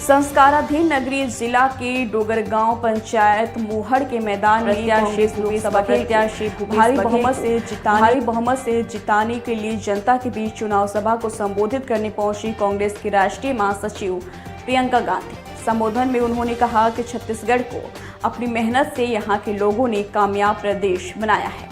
संस्काराधीन नगरी जिला के डोगरगांव पंचायत मुहड़ के मैदान में लोकसभा प्रत्याशी भारी बहुमत से जिताने के लिए जनता के बीच चुनाव सभा को संबोधित करने पहुंची कांग्रेस की राष्ट्रीय महासचिव प्रियंका गांधी। संबोधन में उन्होंने कहा कि छत्तीसगढ़ को अपनी मेहनत से यहां के लोगों ने कामयाब प्रदेश बनाया है।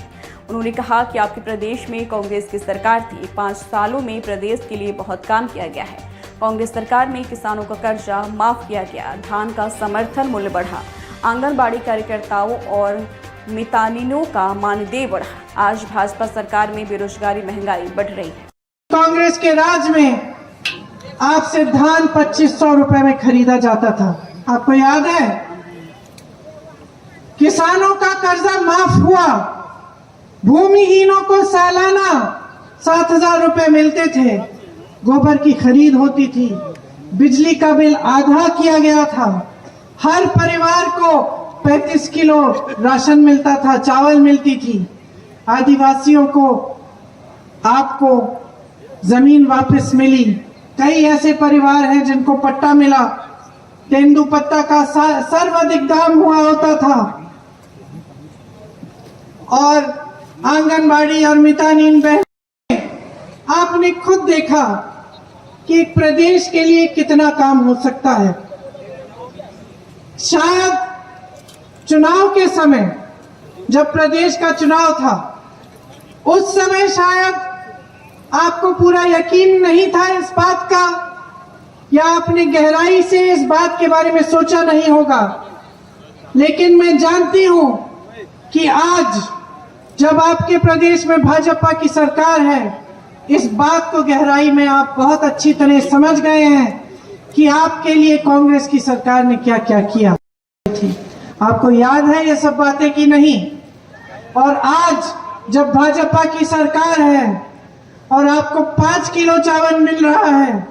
उन्होंने कहा कि आपके प्रदेश में कांग्रेस की सरकार थी, 5 सालों में प्रदेश के लिए बहुत काम किया गया है। कांग्रेस सरकार में किसानों का कर्जा माफ किया गया, धान का समर्थन मूल्य बढ़ा, आंगनबाड़ी कार्यकर्ताओं और मितानिनों का मानदेय बढ़ा। आज भाजपा सरकार में बेरोजगारी, महंगाई बढ़ रही है। कांग्रेस के राज में आपसे धान 2500 रुपए में खरीदा जाता था, आपको याद है? किसानों का कर्जा माफ हुआ, भूमिहीनों को सालाना 7000 रुपए मिलते थे, गोबर की खरीद होती थी, बिजली का बिल आधा किया गया था, हर परिवार को 35 किलो राशन मिलता था, चावल मिलती थी, आदिवासियों को आपको जमीन वापस मिली। कई ऐसे परिवार हैं जिनको पट्टा मिला, तेंदुपत्ता का सर्वाधिक दाम हुआ होता था, और आंगनबाड़ी और मितानिन बहन, आपने खुद देखा कि एक प्रदेश के लिए कितना काम हो सकता है। शायद चुनाव के समय, जब प्रदेश का चुनाव था, उस समय शायद आपको पूरा यकीन नहीं था इस बात का, या आपने गहराई से इस बात के बारे में सोचा नहीं होगा। लेकिन मैं जानती हूं कि आज जब आपके प्रदेश में भाजपा की सरकार है, इस बात को गहराई में आप बहुत अच्छी तरह समझ गए हैं कि आपके लिए कांग्रेस की सरकार ने क्या क्या किया थी। आपको याद है ये सब बातें कि नहीं? और आज जब भाजपा की सरकार है और आपको 5 किलो चावल मिल रहा है,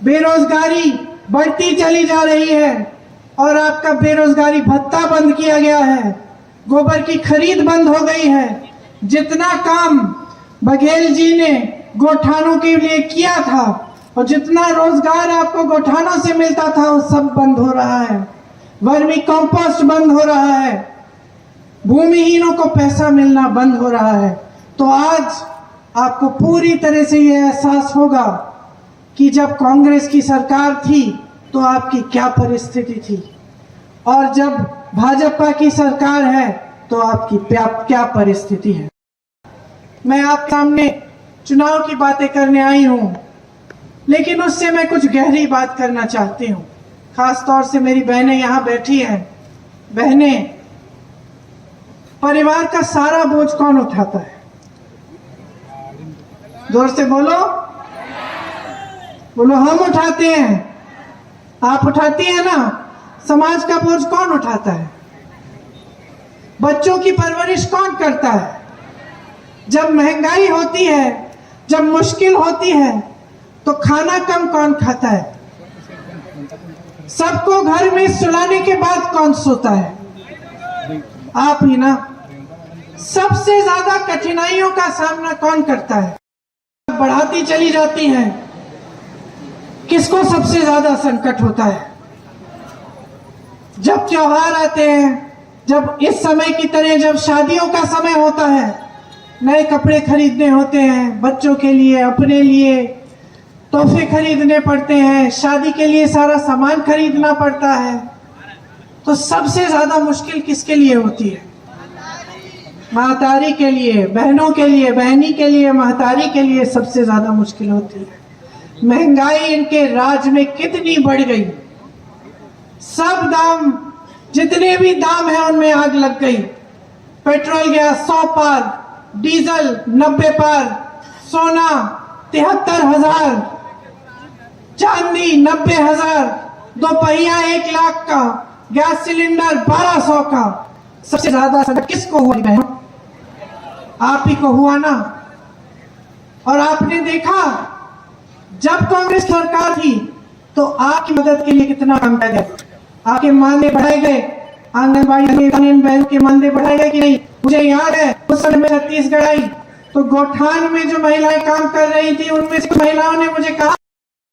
बेरोजगारी बढ़ती चली जा रही है और आपका बेरोजगारी भत्ता बंद किया गया है, गोबर की खरीद बंद हो गई है, जितना काम बघेल जी ने गोठानों के लिए किया था और जितना रोजगार आपको गोठानों से मिलता था, वो सब बंद हो रहा है। वर्मी कंपोस्ट बंद हो रहा है, भूमिहीनों को पैसा मिलना बंद हो रहा है। तो आज आपको पूरी तरह से यह एहसास होगा कि जब कांग्रेस की सरकार थी तो आपकी क्या परिस्थिति थी, और जब भाजपा की सरकार है तो आपकी क्या परिस्थिति है। मैं आपके सामने चुनाव की बातें करने आई हूं, लेकिन उससे मैं कुछ गहरी बात करना चाहती हूं। खास तौर से मेरी बहनें यहां बैठी हैं। बहनें, परिवार का सारा बोझ कौन उठाता है? जोर से बोलो। बोलो, हम उठाते हैं। आप उठाती हैं ना? समाज का बोझ कौन उठाता है? बच्चों की परवरिश कौन करता है? जब महंगाई होती है, जब मुश्किल होती है, तो खाना कम कौन खाता है? सबको घर में सुलाने के बाद कौन सोता है? आप ही ना। सबसे ज्यादा कठिनाइयों का सामना कौन करता है? बढ़ाती चली जाती हैं। किसको सबसे ज्यादा संकट होता है? जब त्योहार आते हैं, जब इस समय की तरह जब शादियों का समय होता है, नए कपड़े खरीदने होते हैं, बच्चों के लिए, अपने लिए तोहफे खरीदने पड़ते हैं, शादी के लिए सारा सामान खरीदना पड़ता है, तो सबसे ज्यादा मुश्किल किसके लिए होती है? महतारी के लिए, बहनों के लिए, बहनी के लिए, महतारी के लिए सबसे ज्यादा मुश्किल होती है। महंगाई इनके राज में कितनी बढ़ गई, सब दाम, जितने भी दाम है उनमें आग लग गई। पेट्रोल गया 100 पार, डीजल 90 पार, सोना 73,000, चांदी 90,000, दोपहिया 1 लाख का, गैस सिलेंडर 1200 का। सबसे ज्यादा संकट किसको हुआ बहन? आप ही को हुआ ना। और आपने देखा जब कांग्रेस सरकार थी तो आपकी मदद के लिए कितना काम किया गया। आपके मानदेय बढ़ाए गए, आंगनबाड़ी बहन के मानदेय बढ़ाए गए कि नहीं? मुझे याद है उस समय में छत्तीसगढ़ आई तो गोठान में जो महिलाएं काम कर रही थी, उनमें से महिलाओं ने मुझे कहा